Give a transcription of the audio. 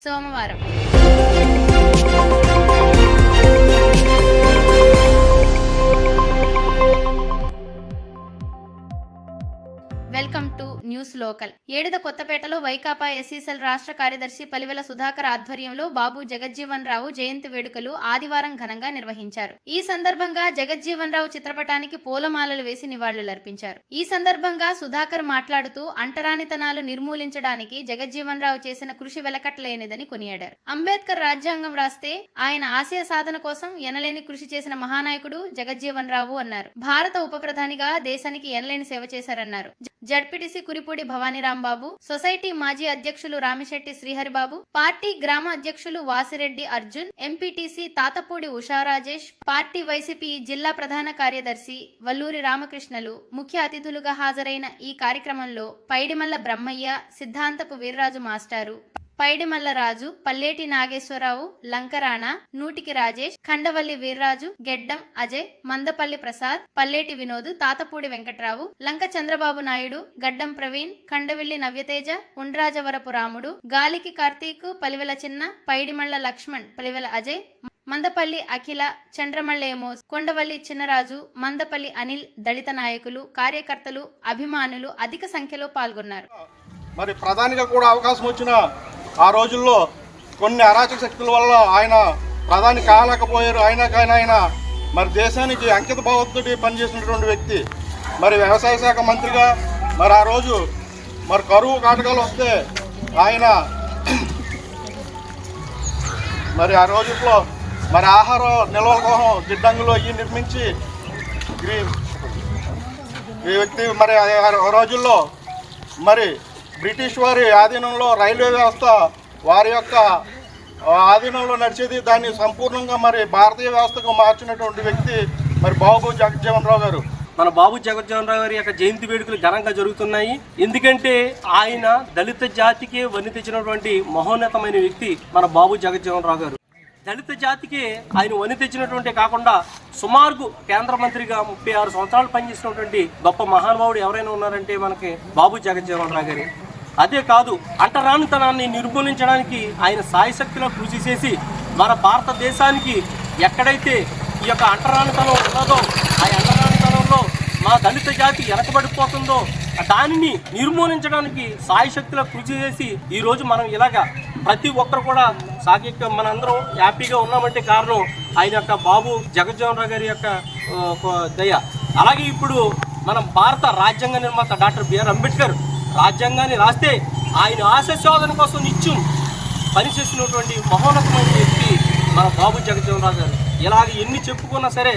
సోమవారం welcome to news local. ఏడుద కొత్తపేటలో వైకాపా ఎస్సీసెల్ రాష్ట్ర కార్యదర్శి పలివెల సుధాకర్ ఆధ్వర్యంలో బాబు జగజ్జీవన్ రావు జయంతి వేడుకలు ఆదివారం ఘనంగా నిర్వహించారు. ఈ సందర్భంగా జగజ్జీవన్ రావు చిత్రపటానికి పూలమాలలు వేసి నివాళులర్పించారు. ఈ సందర్భంగా సుధాకర్ మాట్లాడుతూ అంటరానితనాలు నిర్మూలించడానికి జగజ్జీవన్ రావు చేసిన కృషి వెలకట్టలేనిదని కొనియాడారు. అంబేద్కర్ రాజ్యాంగం రాస్తే ఆయన ఆశయ సాధన కోసం ఎనలేని కృషి చేసిన మహానాయకుడు జగజ్జీవన్ రావు అన్నారు. భారత ఉప ప్రధానిగా దేశానికి ఎనలేని సేవ చేశారన్నారు. జడ్పీటీసీ కురిపూడి భవానీరాంబాబు, సొసైటీ మాజీ అధ్యక్షులు రామిశెట్టి శ్రీహరిబాబు, పార్టీ గ్రామ అధ్యక్షులు Vasireddy Arjun, MPTC Tatapudi Usharajesh, party YCP జిల్లా ప్రధాన కార్యదర్శి వల్లూరి రామకృష్ణలు ముఖ్య అతిథులుగా హాజరైన ఈ కార్యక్రమంలో పైడిమల్ల బ్రహ్మయ్య, సిద్ధాంతపు వీర్రాజు మాస్టారు, పైడిమల్ల రాజు, పల్లేటి నాగేశ్వరరావు, లంకరాణ, నూటికి రాజేష్, ఖండవల్లి వీర్రాజు, గెడ్డం అజయ్, మందపల్లి ప్రసాద్, పల్లేటి వినోద్, తాతపూడి వెంకట్రావు, లంక చంద్రబాబు నాయుడు, గడ్డం ప్రవీణ్, ఖండవిల్లి నవ్యతేజ, ఉండ్రాజవరపు రాముడు, గాలికి కార్తీక్, పలివెల చిన్న, పైడిమల్ల లక్ష్మణ్, పలివెల అజయ్, మందపల్లి అఖిల, చంద్రమల్లేమోస్, కొండవల్లి చిన్నరాజు, మందపల్లి అనిల్, దళిత నాయకులు, కార్యకర్తలు, అభిమానులు అధిక సంఖ్యలో పాల్గొన్నారు. మరి ప్రధానిగా కూడా అవకాశం వచ్చిన ఆ రోజుల్లో కొన్ని అరాచక శక్తుల వల్ల ఆయన ప్రధాని కాలేకపోయారు. ఆయన మరి దేశానికి అంకిత భావంతో పనిచేసినటువంటి వ్యక్తి. మరి వ్యవసాయ శాఖ మంత్రిగా మరి ఆ రోజు మరి కరువు కాటకాలు వస్తే ఆయన మరి ఆ రోజుల్లో మరి ఆహార నిల్వల కోసం గిడ్డంగులు అవి నిర్మించి ఈ వ్యక్తి మరి ఆ రోజుల్లో మరి బ్రిటిష్ వారి ఆధీనంలో రైల్వే వ్యవస్థ వారి యొక్క ఆధీనంలో నడిచేది. దాన్ని సంపూర్ణంగా మరి భారతీయ వ్యవస్థకు మార్చినటువంటి వ్యక్తి మరి బాబు జగజ్జీవన్ రావు గారు. మన బాబు జగజ్జీవన్ రావు గారి యొక్క జయంతి వేడుకలు ఘనంగా జరుగుతున్నాయి. ఎందుకంటే ఆయన దళిత జాతికే వని తెచ్చినటువంటి మహోన్నతమైన వ్యక్తి మన బాబు జగజ్జీవన్ రావు గారు. దళిత జాతికి ఆయన వని తెచ్చినటువంటి కాకుండా సుమారు కేంద్ర మంత్రిగా 36 సంవత్సరాలు పనిచేసినటువంటి గొప్ప మహానుభావుడు ఎవరైనా ఉన్నారంటే మనకి బాబు జగజ్జీవన్ రావు గారి. అదే కాదు, అంటరానితనాన్ని నిర్మూలించడానికి ఆయన సాయశక్తిలో కృషి చేసి మన భారతదేశానికి ఎక్కడైతే ఈ యొక్క అంటరానితనం ఉన్నదో ఆ అంటరానితనంలో మా దళిత జాతి వెనకబడిపోతుందో దానిని నిర్మూలించడానికి సాయశక్తిలో కృషి చేసి ఈరోజు మనం ఇలాగా ప్రతి ఒక్కరు కూడా మనందరం హ్యాపీగా ఉన్నామంటే కారణం ఆయన యొక్క బాబు జగజ్జీవన్ రావు గారి యొక్క దయ. అలాగే ఇప్పుడు మనం భారత రాజ్యాంగ నిర్మాత డాక్టర్ బిఆర్ అంబేద్కర్ రాజ్యాంగాన్ని రాస్తే ఆయన ఆశస్వాదన కోసం నిత్యం పనిచేసినటువంటి మహోన్నతమైన వ్యక్తి మన బాబు జగజ్జీవన్ రావు గారు. ఇలాగ ఎన్ని చెప్పుకున్నా సరే